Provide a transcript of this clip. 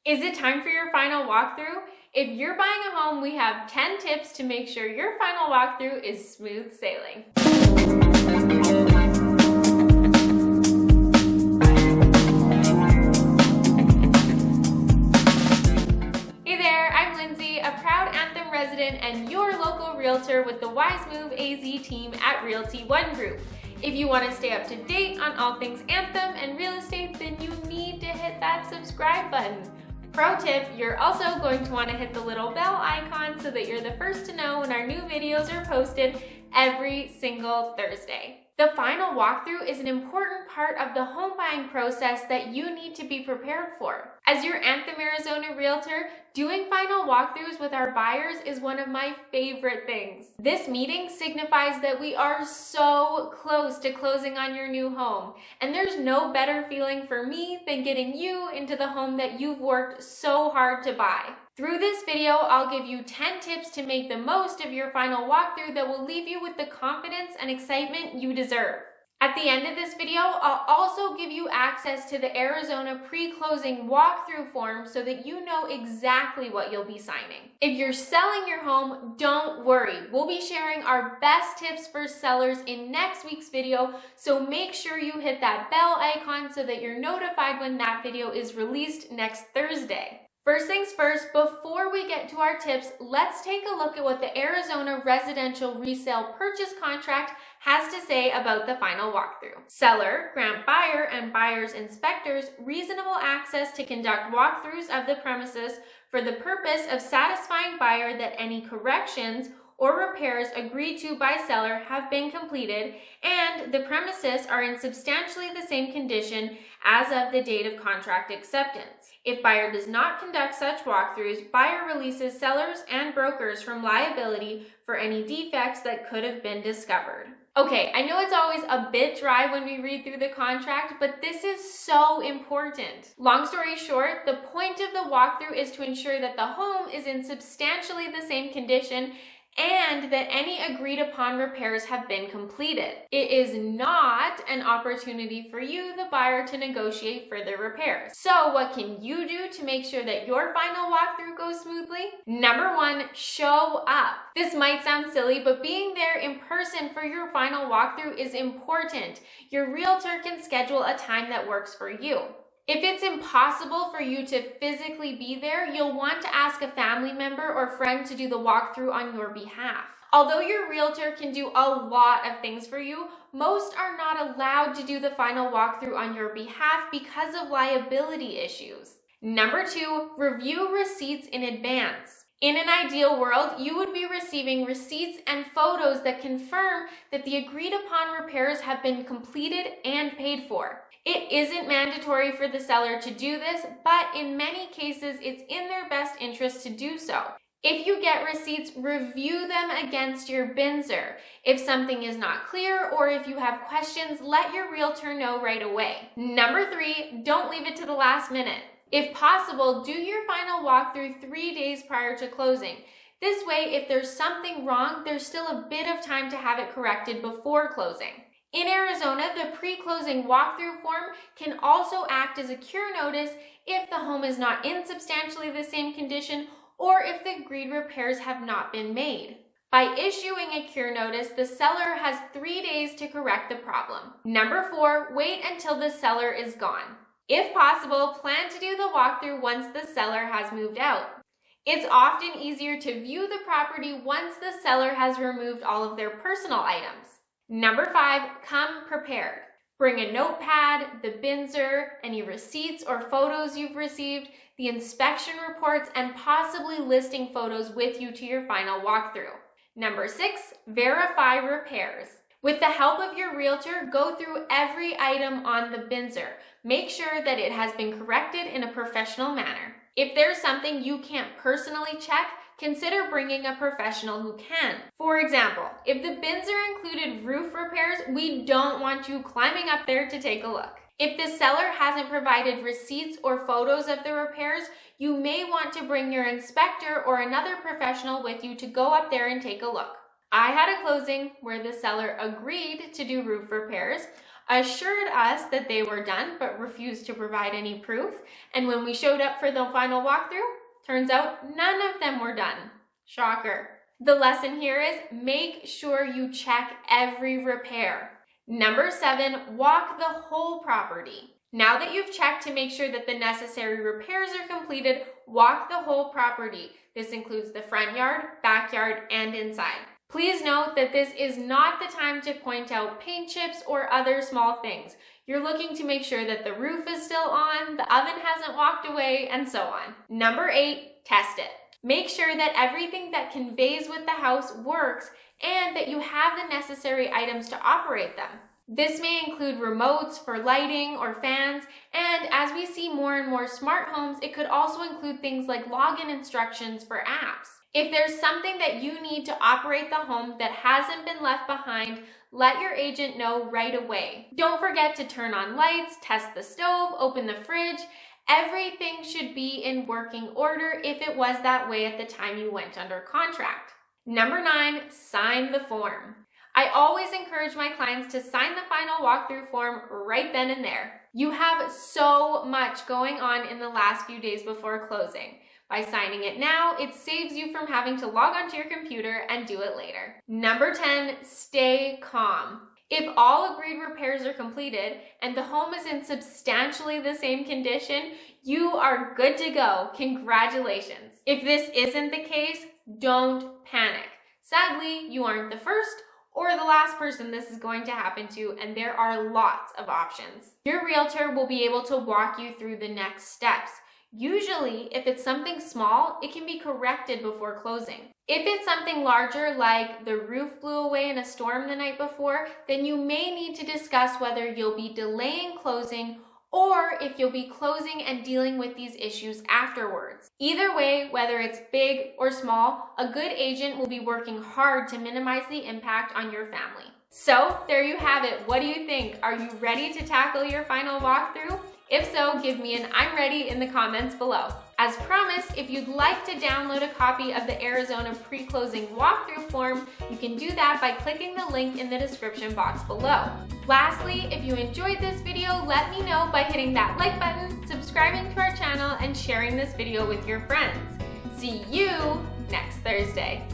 Is it time for your final walkthrough? If you're buying a home, we have 10 tips to make sure your final walkthrough is smooth sailing. Hey there, I'm Lindsay, a proud Anthem resident and your local realtor with the Wise Move AZ team at Realty One Group. If you want to stay up to date on all things Anthem and real estate, then you need to hit that subscribe button. Pro tip, you're also going to want to hit the little bell icon so that you're the first to know when our new videos are posted every single Thursday. The final walkthrough is an important part of the home buying process that you need to be prepared for. As your Anthem, Arizona realtor, doing final walkthroughs with our buyers is one of my favorite things. This meeting signifies that we are so close to closing on your new home, and there's no better feeling for me than getting you into the home that you've worked so hard to buy. Through this video, I'll give you 10 tips to make the most of your final walkthrough that will leave you with the confidence and excitement you deserve. At the end of this video, I'll also give you access to the Arizona pre-closing walkthrough form so that you know exactly what you'll be signing. If you're selling your home, don't worry. We'll be sharing our best tips for sellers in next week's video, so make sure you hit that bell icon so that you're notified when that video is released next Thursday. First things first, before we get to our tips, let's take a look at what the Arizona Residential Resale Purchase Contract has to say about the final walkthrough. Seller grant buyer and buyer's inspectors reasonable access to conduct walkthroughs of the premises for the purpose of satisfying buyer that any corrections or repairs agreed to by seller have been completed and the premises are in substantially the same condition as of the date of contract acceptance. If buyer does not conduct such walkthroughs, buyer releases sellers and brokers from liability for any defects that could have been discovered. Okay, I know it's always a bit dry when we read through the contract, but this is so important. Long story short, the point of the walkthrough is to ensure that the home is in substantially the same condition and that any agreed upon repairs have been completed. It is not an opportunity for you, the buyer, to negotiate further repairs. So what can you do to make sure that your final walkthrough goes smoothly? Number one, show up. This might sound silly, but being there in person for your final walkthrough is important. Your realtor can schedule a time that works for you. If it's impossible for you to physically be there, you'll want to ask a family member or friend to do the walkthrough on your behalf. Although your realtor can do a lot of things for you, most are not allowed to do the final walkthrough on your behalf because of liability issues. Number two, review receipts in advance. In an ideal world, you would be receiving receipts and photos that confirm that the agreed upon repairs have been completed and paid for. It isn't mandatory for the seller to do this, but in many cases, it's in their best interest to do so. If you get receipts, review them against your BINSR. If something is not clear or if you have questions, let your realtor know right away. Number three, don't leave it to the last minute. If possible, do your final walkthrough 3 days prior to closing. This way, if there's something wrong, there's still a bit of time to have it corrected before closing. In Arizona, the pre-closing walkthrough form can also act as a cure notice if the home is not in substantially the same condition or if the agreed repairs have not been made. By issuing a cure notice, the seller has 3 days to correct the problem. Number four, wait until the seller is gone. If possible, plan to do the walkthrough once the seller has moved out. It's often easier to view the property once the seller has removed all of their personal items. Number five, come prepared. Bring a notepad, the BINSR, any receipts or photos you've received, the inspection reports, and possibly listing photos with you to your final walkthrough. Number six, verify repairs. With the help of your realtor, go through every item on the BINSR. Make sure that it has been corrected in a professional manner. If there's something you can't personally check, consider bringing a professional who can. For example, if the BINSR included roof repairs, we don't want you climbing up there to take a look. If the seller hasn't provided receipts or photos of the repairs, you may want to bring your inspector or another professional with you to go up there and take a look. I had a closing where the seller agreed to do roof repairs. assured us that they were done but refused to provide any proof. And when we showed up for the final walkthrough, turns out none of them were done. Shocker. The lesson here is make sure you check every repair. Number 7, walk the whole property. Now that you've checked to make sure that the necessary repairs are completed, walk the whole property. This includes the front yard, backyard, and inside. Please note that this is not the time to point out paint chips or other small things. You're looking to make sure that the roof is still on, the oven hasn't walked away, and so on. Number 8, test it. Make sure that everything that conveys with the house works and that you have the necessary items to operate them. This may include remotes for lighting or fans, and as we see more and more smart homes, it could also include things like login instructions for apps. If there's something that you need to operate the home that hasn't been left behind, let your agent know right away. Don't forget to turn on lights, test the stove, open the fridge. Everything should be in working order if it was that way at the time you went under contract. Number 9, sign the form. I always encourage my clients to sign the final walkthrough form right then and there. You have so much going on in the last few days before closing. By signing it now, it saves you from having to log onto your computer and do it later. Number 10, stay calm. If all agreed repairs are completed and the home is in substantially the same condition, you are good to go. Congratulations. If this isn't the case, don't panic. Sadly, you aren't the first or the last person this is going to happen to, and there are lots of options. Your realtor will be able to walk you through the next steps. Usually, if it's something small, it can be corrected before closing. If it's something larger, like the roof blew away in a storm the night before, then you may need to discuss whether you'll be delaying closing or if you'll be closing and dealing with these issues afterwards. Either way, whether it's big or small, a good agent will be working hard to minimize the impact on your family. So there you have it. What do you think? Are you ready to tackle your final walkthrough? If so, give me an I'm ready in the comments below. As promised, if you'd like to download a copy of the Arizona pre-closing walkthrough form, you can do that by clicking the link in the description box below. Lastly, if you enjoyed this video, let me know by hitting that like button, subscribing to our channel, and sharing this video with your friends. See you next Thursday.